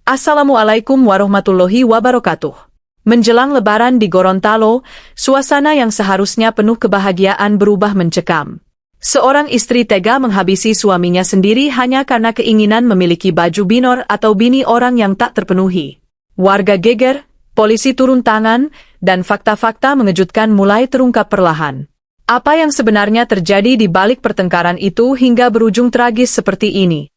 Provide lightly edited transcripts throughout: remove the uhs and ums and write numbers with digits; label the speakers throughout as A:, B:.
A: Assalamualaikum warahmatullahi wabarakatuh. Menjelang Lebaran di Gorontalo, suasana yang seharusnya penuh kebahagiaan berubah mencekam. Seorang istri tega menghabisi suaminya sendiri hanya karena keinginan memiliki baju binor atau bini orang yang tak terpenuhi. Warga geger, polisi turun tangan, dan fakta-fakta mengejutkan mulai terungkap perlahan. Apa yang sebenarnya terjadi di balik pertengkaran itu hingga berujung tragis seperti ini?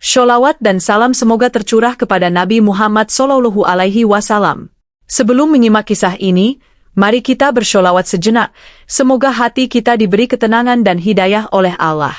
A: Sholawat dan salam semoga tercurah kepada Nabi Muhammad SAW. Sebelum menyimak kisah ini, mari kita bersholawat sejenak, semoga hati kita diberi ketenangan dan hidayah oleh Allah.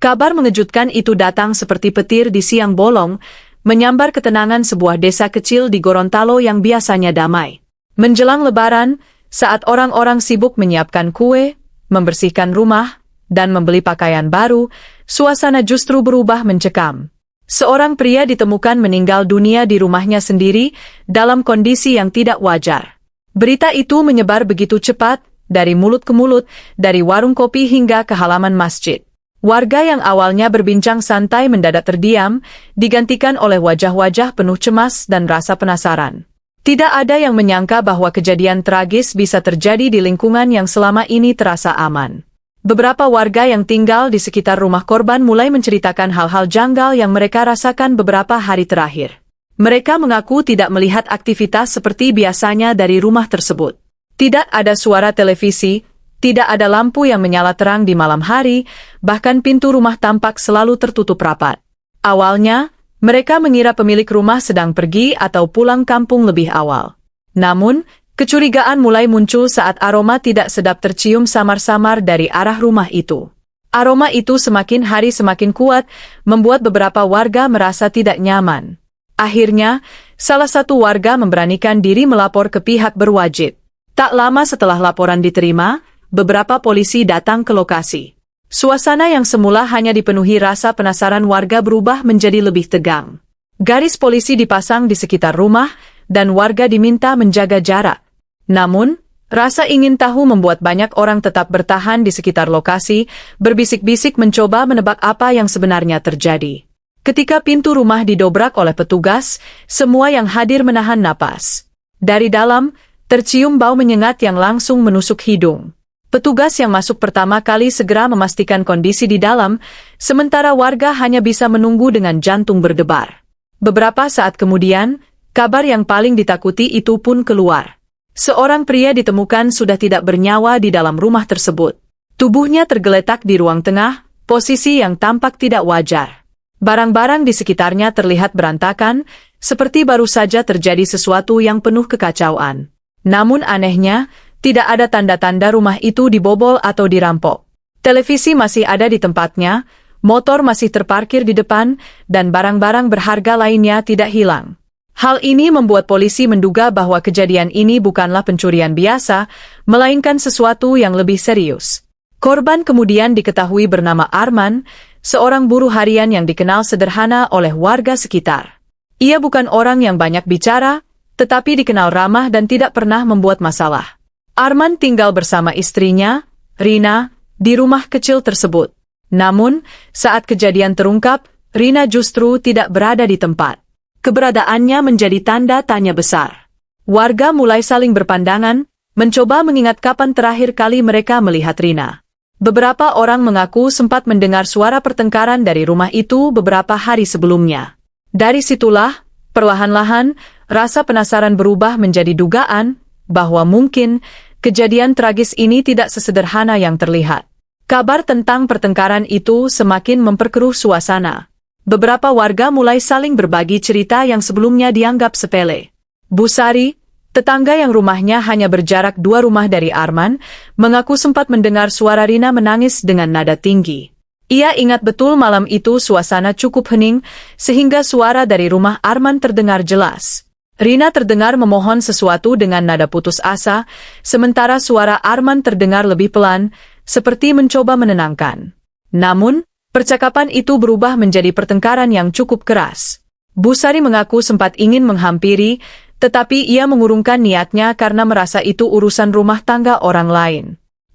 A: Kabar mengejutkan itu datang seperti petir di siang bolong, menyambar ketenangan sebuah desa kecil di Gorontalo yang biasanya damai. Menjelang Lebaran, saat orang-orang sibuk menyiapkan kue, membersihkan rumah, dan membeli pakaian baru, suasana justru berubah mencekam. Seorang pria ditemukan meninggal dunia di rumahnya sendiri dalam kondisi yang tidak wajar. Berita itu menyebar begitu cepat, dari mulut ke mulut, dari warung kopi hingga ke halaman masjid. Warga yang awalnya berbincang santai mendadak terdiam, digantikan oleh wajah-wajah penuh cemas dan rasa penasaran. Tidak ada yang menyangka bahwa kejadian tragis bisa terjadi di lingkungan yang selama ini terasa aman. Beberapa warga yang tinggal di sekitar rumah korban mulai menceritakan hal-hal janggal yang mereka rasakan beberapa hari terakhir. Mereka mengaku tidak melihat aktivitas seperti biasanya dari rumah tersebut. Tidak ada suara televisi, tidak ada lampu yang menyala terang di malam hari, bahkan pintu rumah tampak selalu tertutup rapat. Awalnya, mereka mengira pemilik rumah sedang pergi atau pulang kampung lebih awal. Namun, kecurigaan mulai muncul saat aroma tidak sedap tercium samar-samar dari arah rumah itu. Aroma itu semakin hari semakin kuat, membuat beberapa warga merasa tidak nyaman. Akhirnya, salah satu warga memberanikan diri melapor ke pihak berwajib. Tak lama setelah laporan diterima, beberapa polisi datang ke lokasi. Suasana yang semula hanya dipenuhi rasa penasaran warga berubah menjadi lebih tegang. Garis polisi dipasang di sekitar rumah, dan warga diminta menjaga jarak. Namun, rasa ingin tahu membuat banyak orang tetap bertahan di sekitar lokasi, berbisik-bisik mencoba menebak apa yang sebenarnya terjadi. Ketika pintu rumah didobrak oleh petugas, semua yang hadir menahan napas. Dari dalam, tercium bau menyengat yang langsung menusuk hidung. Petugas yang masuk pertama kali segera memastikan kondisi di dalam, sementara warga hanya bisa menunggu dengan jantung berdebar. Beberapa saat kemudian, kabar yang paling ditakuti itu pun keluar. Seorang pria ditemukan sudah tidak bernyawa di dalam rumah tersebut. Tubuhnya tergeletak di ruang tengah, posisi yang tampak tidak wajar. Barang-barang di sekitarnya terlihat berantakan, seperti baru saja terjadi sesuatu yang penuh kekacauan. Namun anehnya, tidak ada tanda-tanda rumah itu dibobol atau dirampok. Televisi masih ada di tempatnya, motor masih terparkir di depan, dan barang-barang berharga lainnya tidak hilang. Hal ini membuat polisi menduga bahwa kejadian ini bukanlah pencurian biasa, melainkan sesuatu yang lebih serius. Korban kemudian diketahui bernama Arman, seorang buruh harian yang dikenal sederhana oleh warga sekitar. Ia bukan orang yang banyak bicara, tetapi dikenal ramah dan tidak pernah membuat masalah. Arman tinggal bersama istrinya, Rina, di rumah kecil tersebut. Namun, saat kejadian terungkap, Rina justru tidak berada di tempat. Keberadaannya menjadi tanda tanya besar. Warga mulai saling berpandangan, mencoba mengingat kapan terakhir kali mereka melihat Rina. Beberapa orang mengaku sempat mendengar suara pertengkaran dari rumah itu beberapa hari sebelumnya. Dari situlah, perlahan-lahan, rasa penasaran berubah menjadi dugaan bahwa mungkin kejadian tragis ini tidak sesederhana yang terlihat. Kabar tentang pertengkaran itu semakin memperkeruh suasana. Beberapa warga mulai saling berbagi cerita yang sebelumnya dianggap sepele. Bu Sari, tetangga yang rumahnya hanya berjarak 2 rumah dari Arman, mengaku sempat mendengar suara Rina menangis dengan nada tinggi. Ia ingat betul malam itu suasana cukup hening, sehingga suara dari rumah Arman terdengar jelas. Rina terdengar memohon sesuatu dengan nada putus asa, sementara suara Arman terdengar lebih pelan, seperti mencoba menenangkan. Namun, percakapan itu berubah menjadi pertengkaran yang cukup keras. Bu Sari mengaku sempat ingin menghampiri, tetapi ia mengurungkan niatnya karena merasa itu urusan rumah tangga orang lain.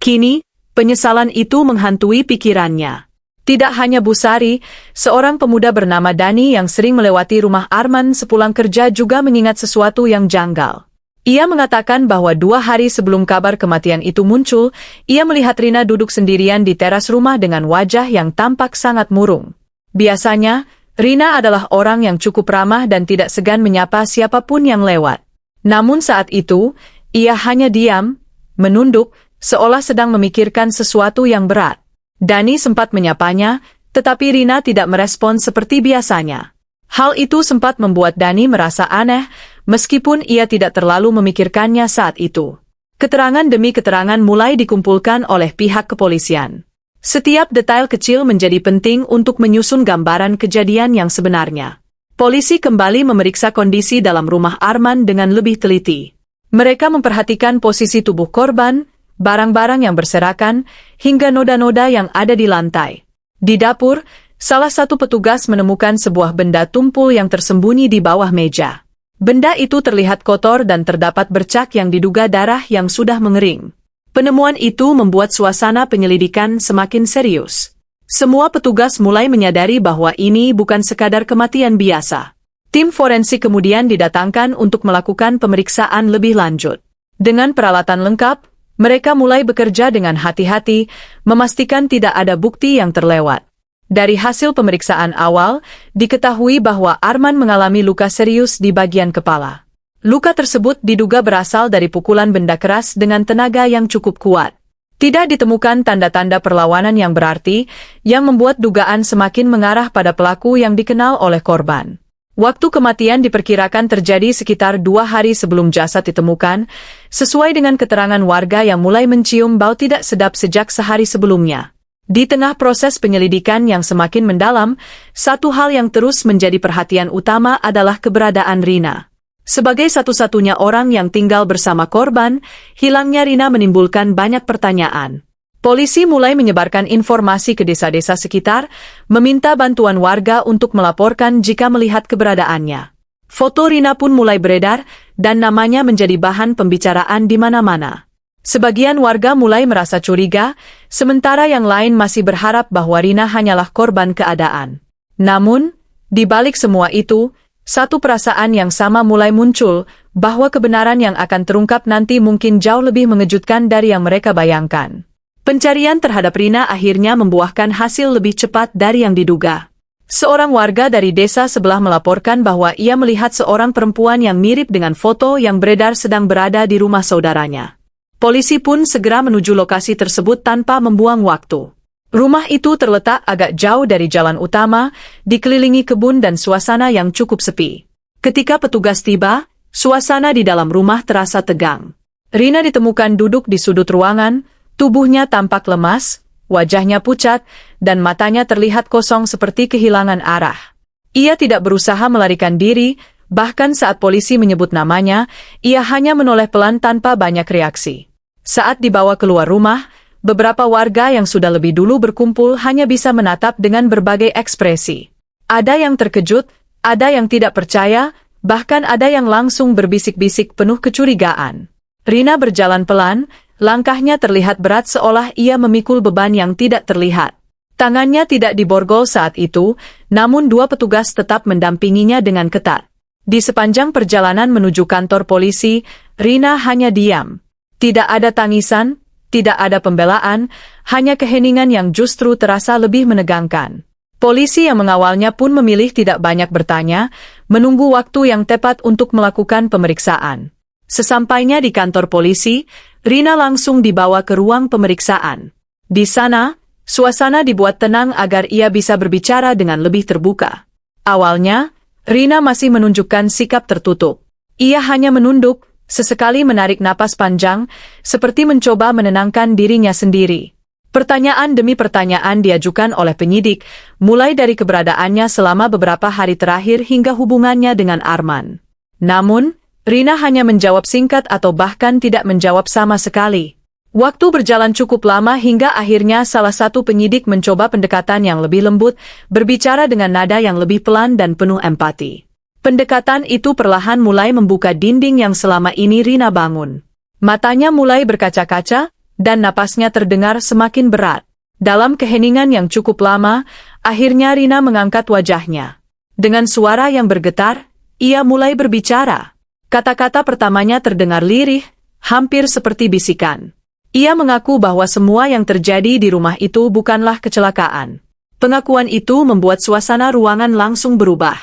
A: Kini, penyesalan itu menghantui pikirannya. Tidak hanya Bu Sari, seorang pemuda bernama Dani yang sering melewati rumah Arman sepulang kerja juga mengingat sesuatu yang janggal. Ia mengatakan bahwa 2 hari sebelum kabar kematian itu muncul, ia melihat Rina duduk sendirian di teras rumah dengan wajah yang tampak sangat murung. Biasanya, Rina adalah orang yang cukup ramah dan tidak segan menyapa siapapun yang lewat. Namun saat itu, ia hanya diam, menunduk, seolah sedang memikirkan sesuatu yang berat. Dani sempat menyapanya, tetapi Rina tidak merespon seperti biasanya. Hal itu sempat membuat Dani merasa aneh, meskipun ia tidak terlalu memikirkannya saat itu. Keterangan demi keterangan mulai dikumpulkan oleh pihak kepolisian. Setiap detail kecil menjadi penting untuk menyusun gambaran kejadian yang sebenarnya. Polisi kembali memeriksa kondisi dalam rumah Arman dengan lebih teliti. Mereka memperhatikan posisi tubuh korban, barang-barang yang berserakan, hingga noda-noda yang ada di lantai. Di dapur, salah satu petugas menemukan sebuah benda tumpul yang tersembunyi di bawah meja. Benda itu terlihat kotor dan terdapat bercak yang diduga darah yang sudah mengering. Penemuan itu membuat suasana penyelidikan semakin serius. Semua petugas mulai menyadari bahwa ini bukan sekadar kematian biasa. Tim forensik kemudian didatangkan untuk melakukan pemeriksaan lebih lanjut. Dengan peralatan lengkap, mereka mulai bekerja dengan hati-hati, memastikan tidak ada bukti yang terlewat. Dari hasil pemeriksaan awal, diketahui bahwa Arman mengalami luka serius di bagian kepala. Luka tersebut diduga berasal dari pukulan benda keras dengan tenaga yang cukup kuat. Tidak ditemukan tanda-tanda perlawanan yang berarti, yang membuat dugaan semakin mengarah pada pelaku yang dikenal oleh korban. Waktu kematian diperkirakan terjadi sekitar 2 hari sebelum jasad ditemukan, sesuai dengan keterangan warga yang mulai mencium bau tidak sedap sejak sehari sebelumnya. Di tengah proses penyelidikan yang semakin mendalam, satu hal yang terus menjadi perhatian utama adalah keberadaan Rina. Sebagai satu-satunya orang yang tinggal bersama korban, hilangnya Rina menimbulkan banyak pertanyaan. Polisi mulai menyebarkan informasi ke desa-desa sekitar, meminta bantuan warga untuk melaporkan jika melihat keberadaannya. Foto Rina pun mulai beredar, dan namanya menjadi bahan pembicaraan di mana-mana. Sebagian warga mulai merasa curiga, sementara yang lain masih berharap bahwa Rina hanyalah korban keadaan. Namun, di balik semua itu, satu perasaan yang sama mulai muncul, bahwa kebenaran yang akan terungkap nanti mungkin jauh lebih mengejutkan dari yang mereka bayangkan. Pencarian terhadap Rina akhirnya membuahkan hasil lebih cepat dari yang diduga. Seorang warga dari desa sebelah melaporkan bahwa ia melihat seorang perempuan yang mirip dengan foto yang beredar sedang berada di rumah saudaranya. Polisi pun segera menuju lokasi tersebut tanpa membuang waktu. Rumah itu terletak agak jauh dari jalan utama, dikelilingi kebun dan suasana yang cukup sepi. Ketika petugas tiba, suasana di dalam rumah terasa tegang. Rina ditemukan duduk di sudut ruangan, tubuhnya tampak lemas, wajahnya pucat, dan matanya terlihat kosong seperti kehilangan arah. Ia tidak berusaha melarikan diri, bahkan saat polisi menyebut namanya, ia hanya menoleh pelan tanpa banyak reaksi. Saat dibawa keluar rumah, beberapa warga yang sudah lebih dulu berkumpul hanya bisa menatap dengan berbagai ekspresi. Ada yang terkejut, ada yang tidak percaya, bahkan ada yang langsung berbisik-bisik penuh kecurigaan. Rina berjalan pelan, langkahnya terlihat berat seolah ia memikul beban yang tidak terlihat. Tangannya tidak diborgol saat itu, namun 2 petugas tetap mendampinginya dengan ketat. Di sepanjang perjalanan menuju kantor polisi, Rina hanya diam. Tidak ada tangisan, tidak ada pembelaan, hanya keheningan yang justru terasa lebih menegangkan. Polisi yang mengawalnya pun memilih tidak banyak bertanya, menunggu waktu yang tepat untuk melakukan pemeriksaan. Sesampainya di kantor polisi, Rina langsung dibawa ke ruang pemeriksaan. Di sana, suasana dibuat tenang agar ia bisa berbicara dengan lebih terbuka. Awalnya, Rina masih menunjukkan sikap tertutup. Ia hanya menunduk, sesekali menarik napas panjang, seperti mencoba menenangkan dirinya sendiri. Pertanyaan demi pertanyaan diajukan oleh penyidik, mulai dari keberadaannya selama beberapa hari terakhir hingga hubungannya dengan Arman. Namun, Rina hanya menjawab singkat atau bahkan tidak menjawab sama sekali. Waktu berjalan cukup lama hingga akhirnya salah satu penyidik mencoba pendekatan yang lebih lembut, berbicara dengan nada yang lebih pelan dan penuh empati. Pendekatan itu perlahan mulai membuka dinding yang selama ini Rina bangun. Matanya mulai berkaca-kaca, dan napasnya terdengar semakin berat. Dalam keheningan yang cukup lama, akhirnya Rina mengangkat wajahnya. Dengan suara yang bergetar, ia mulai berbicara. Kata-kata pertamanya terdengar lirih, hampir seperti bisikan. Ia mengaku bahwa semua yang terjadi di rumah itu bukanlah kecelakaan. Pengakuan itu membuat suasana ruangan langsung berubah.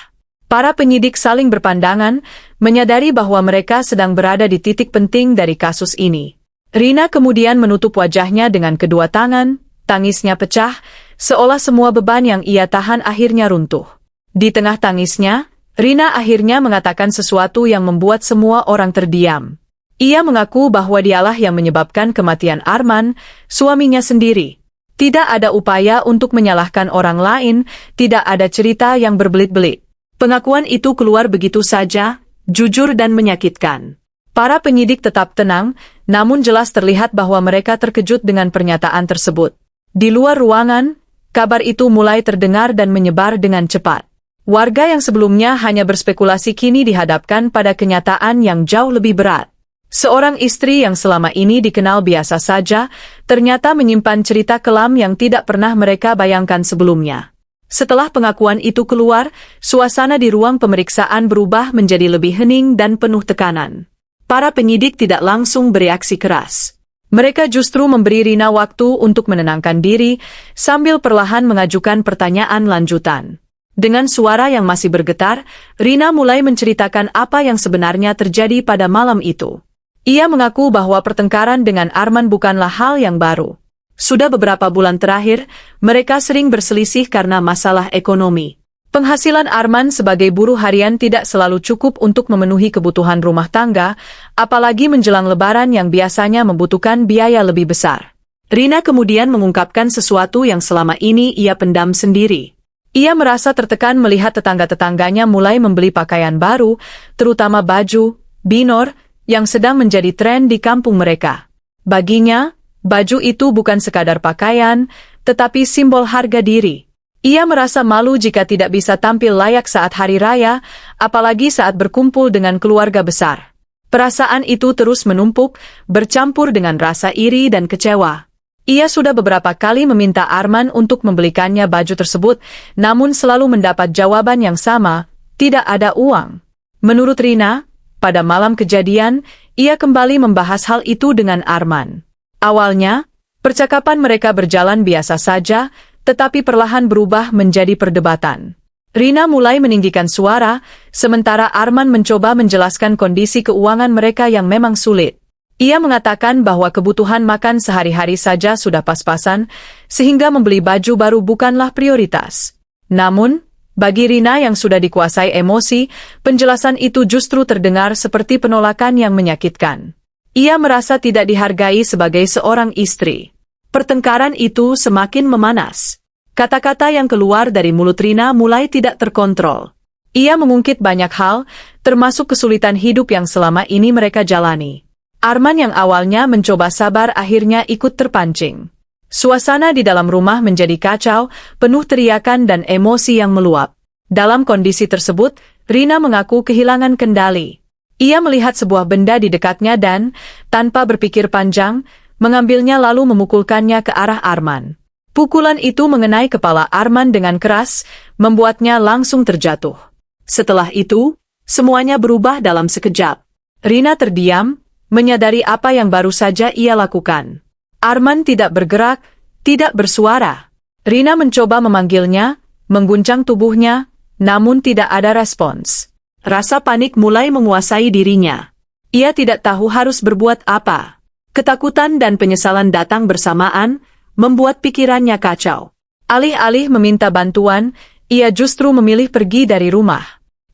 A: Para penyidik saling berpandangan, menyadari bahwa mereka sedang berada di titik penting dari kasus ini. Rina kemudian menutup wajahnya dengan kedua tangan, tangisnya pecah, seolah semua beban yang ia tahan akhirnya runtuh. Di tengah tangisnya, Rina akhirnya mengatakan sesuatu yang membuat semua orang terdiam. Ia mengaku bahwa dialah yang menyebabkan kematian Arman, suaminya sendiri. Tidak ada upaya untuk menyalahkan orang lain, tidak ada cerita yang berbelit-belit. Pengakuan itu keluar begitu saja, jujur dan menyakitkan. Para penyidik tetap tenang, namun jelas terlihat bahwa mereka terkejut dengan pernyataan tersebut. Di luar ruangan, kabar itu mulai terdengar dan menyebar dengan cepat. Warga yang sebelumnya hanya berspekulasi kini dihadapkan pada kenyataan yang jauh lebih berat. Seorang istri yang selama ini dikenal biasa saja, ternyata menyimpan cerita kelam yang tidak pernah mereka bayangkan sebelumnya. Setelah pengakuan itu keluar, suasana di ruang pemeriksaan berubah menjadi lebih hening dan penuh tekanan. Para penyidik tidak langsung bereaksi keras. Mereka justru memberi Rina waktu untuk menenangkan diri, sambil perlahan mengajukan pertanyaan lanjutan. Dengan suara yang masih bergetar, Rina mulai menceritakan apa yang sebenarnya terjadi pada malam itu. Ia mengaku bahwa pertengkaran dengan Arman bukanlah hal yang baru. Sudah beberapa bulan terakhir, mereka sering berselisih karena masalah ekonomi. Penghasilan Arman sebagai buruh harian tidak selalu cukup untuk memenuhi kebutuhan rumah tangga, apalagi menjelang Lebaran yang biasanya membutuhkan biaya lebih besar. Rina kemudian mengungkapkan sesuatu yang selama ini ia pendam sendiri. Ia merasa tertekan melihat tetangga-tetangganya mulai membeli pakaian baru, terutama baju, binor, yang sedang menjadi tren di kampung mereka. Baginya, baju itu bukan sekadar pakaian, tetapi simbol harga diri. Ia merasa malu jika tidak bisa tampil layak saat hari raya, apalagi saat berkumpul dengan keluarga besar. Perasaan itu terus menumpuk, bercampur dengan rasa iri dan kecewa. Ia sudah beberapa kali meminta Arman untuk membelikannya baju tersebut, namun selalu mendapat jawaban yang sama, tidak ada uang. Menurut Rina, pada malam kejadian, ia kembali membahas hal itu dengan Arman. Awalnya, percakapan mereka berjalan biasa saja, tetapi perlahan berubah menjadi perdebatan. Rina mulai meninggikan suara, sementara Arman mencoba menjelaskan kondisi keuangan mereka yang memang sulit. Ia mengatakan bahwa kebutuhan makan sehari-hari saja sudah pas-pasan, sehingga membeli baju baru bukanlah prioritas. Namun, bagi Rina yang sudah dikuasai emosi, penjelasan itu justru terdengar seperti penolakan yang menyakitkan. Ia merasa tidak dihargai sebagai seorang istri. Pertengkaran itu semakin memanas. Kata-kata yang keluar dari mulut Rina mulai tidak terkontrol. Ia mengungkit banyak hal, termasuk kesulitan hidup yang selama ini mereka jalani. Arman yang awalnya mencoba sabar akhirnya ikut terpancing. Suasana di dalam rumah menjadi kacau, penuh teriakan dan emosi yang meluap. Dalam kondisi tersebut, Rina mengaku kehilangan kendali. Ia melihat sebuah benda di dekatnya dan, tanpa berpikir panjang, mengambilnya lalu memukulkannya ke arah Arman. Pukulan itu mengenai kepala Arman dengan keras, membuatnya langsung terjatuh. Setelah itu, semuanya berubah dalam sekejap. Rina terdiam, menyadari apa yang baru saja ia lakukan. Arman tidak bergerak, tidak bersuara. Rina mencoba memanggilnya, mengguncang tubuhnya, namun tidak ada respons. Rasa panik mulai menguasai dirinya. Ia tidak tahu harus berbuat apa. Ketakutan dan penyesalan datang bersamaan, membuat pikirannya kacau. Alih-alih meminta bantuan, ia justru memilih pergi dari rumah.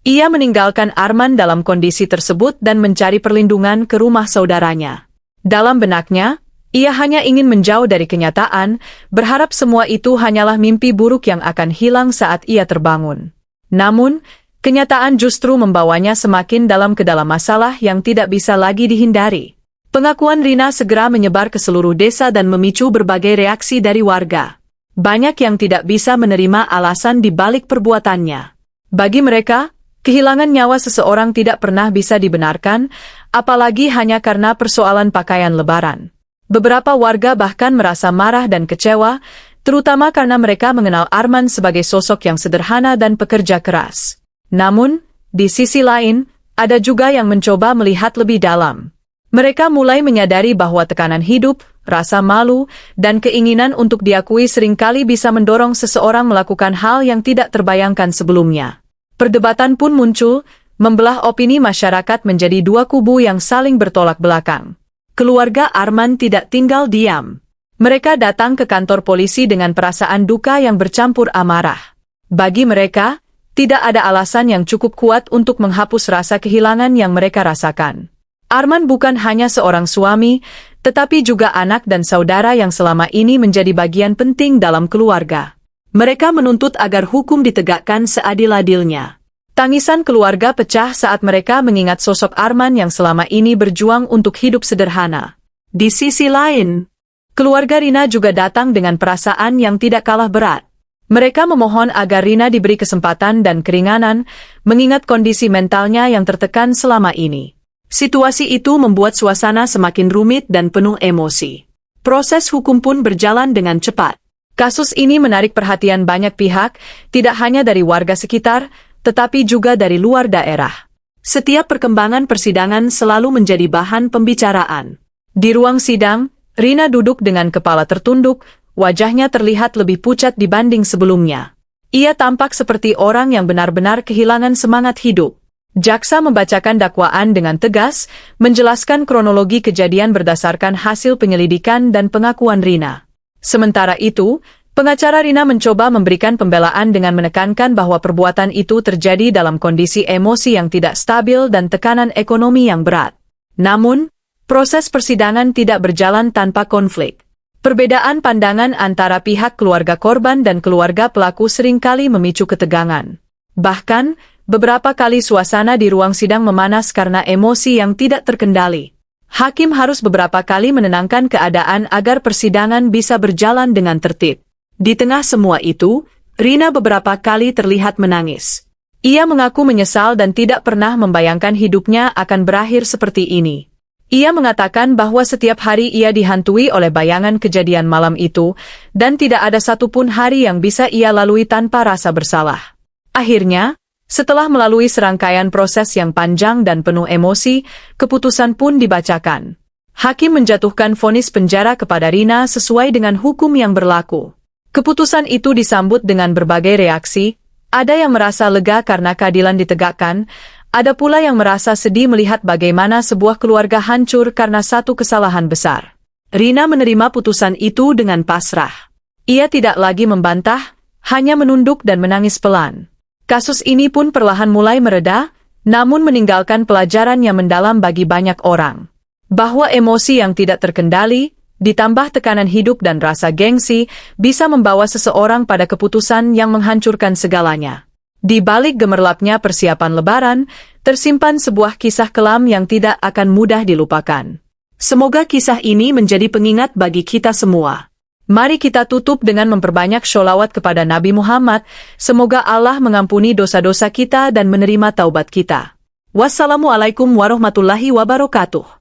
A: Ia meninggalkan Arman dalam kondisi tersebut dan mencari perlindungan ke rumah saudaranya. Dalam benaknya, ia hanya ingin menjauh dari kenyataan, berharap semua itu hanyalah mimpi buruk yang akan hilang saat ia terbangun. Namun, kenyataan justru membawanya semakin dalam ke dalam masalah yang tidak bisa lagi dihindari. Pengakuan Rina segera menyebar ke seluruh desa dan memicu berbagai reaksi dari warga. Banyak yang tidak bisa menerima alasan di balik perbuatannya. Bagi mereka, kehilangan nyawa seseorang tidak pernah bisa dibenarkan, apalagi hanya karena persoalan pakaian lebaran. Beberapa warga bahkan merasa marah dan kecewa, terutama karena mereka mengenal Arman sebagai sosok yang sederhana dan pekerja keras. Namun, di sisi lain, ada juga yang mencoba melihat lebih dalam. Mereka mulai menyadari bahwa tekanan hidup, rasa malu, dan keinginan untuk diakui seringkali bisa mendorong seseorang melakukan hal yang tidak terbayangkan sebelumnya. Perdebatan pun muncul, membelah opini masyarakat menjadi dua kubu yang saling bertolak belakang. Keluarga Arman tidak tinggal diam. Mereka datang ke kantor polisi dengan perasaan duka yang bercampur amarah. Bagi mereka, tidak ada alasan yang cukup kuat untuk menghapus rasa kehilangan yang mereka rasakan. Arman bukan hanya seorang suami, tetapi juga anak dan saudara yang selama ini menjadi bagian penting dalam keluarga. Mereka menuntut agar hukum ditegakkan seadil-adilnya. Tangisan keluarga pecah saat mereka mengingat sosok Arman yang selama ini berjuang untuk hidup sederhana. Di sisi lain, keluarga Rina juga datang dengan perasaan yang tidak kalah berat. Mereka memohon agar Rina diberi kesempatan dan keringanan, mengingat kondisi mentalnya yang tertekan selama ini. Situasi itu membuat suasana semakin rumit dan penuh emosi. Proses hukum pun berjalan dengan cepat. Kasus ini menarik perhatian banyak pihak, tidak hanya dari warga sekitar, tetapi juga dari luar daerah. Setiap perkembangan persidangan selalu menjadi bahan pembicaraan. Di ruang sidang, Rina duduk dengan kepala tertunduk, wajahnya terlihat lebih pucat dibanding sebelumnya. Ia tampak seperti orang yang benar-benar kehilangan semangat hidup. Jaksa membacakan dakwaan dengan tegas, menjelaskan kronologi kejadian berdasarkan hasil penyelidikan dan pengakuan Rina. Sementara itu, pengacara Rina mencoba memberikan pembelaan dengan menekankan bahwa perbuatan itu terjadi dalam kondisi emosi yang tidak stabil dan tekanan ekonomi yang berat. Namun, proses persidangan tidak berjalan tanpa konflik. Perbedaan pandangan antara pihak keluarga korban dan keluarga pelaku seringkali memicu ketegangan. Bahkan, beberapa kali suasana di ruang sidang memanas karena emosi yang tidak terkendali. Hakim harus beberapa kali menenangkan keadaan agar persidangan bisa berjalan dengan tertib. Di tengah semua itu, Rina beberapa kali terlihat menangis. Ia mengaku menyesal dan tidak pernah membayangkan hidupnya akan berakhir seperti ini. Ia mengatakan bahwa setiap hari ia dihantui oleh bayangan kejadian malam itu, dan tidak ada satupun hari yang bisa ia lalui tanpa rasa bersalah. Akhirnya, setelah melalui serangkaian proses yang panjang dan penuh emosi, keputusan pun dibacakan. Hakim menjatuhkan vonis penjara kepada Rina sesuai dengan hukum yang berlaku. Keputusan itu disambut dengan berbagai reaksi, ada yang merasa lega karena keadilan ditegakkan, ada pula yang merasa sedih melihat bagaimana sebuah keluarga hancur karena satu kesalahan besar. Rina menerima putusan itu dengan pasrah. Ia tidak lagi membantah, hanya menunduk dan menangis pelan. Kasus ini pun perlahan mulai mereda, namun meninggalkan pelajaran yang mendalam bagi banyak orang. Bahwa emosi yang tidak terkendali, ditambah tekanan hidup dan rasa gengsi, bisa membawa seseorang pada keputusan yang menghancurkan segalanya. Di balik gemerlapnya persiapan Lebaran, tersimpan sebuah kisah kelam yang tidak akan mudah dilupakan. Semoga kisah ini menjadi pengingat bagi kita semua. Mari kita tutup dengan memperbanyak sholawat kepada Nabi Muhammad, semoga Allah mengampuni dosa-dosa kita dan menerima taubat kita. Wassalamualaikum warahmatullahi wabarakatuh.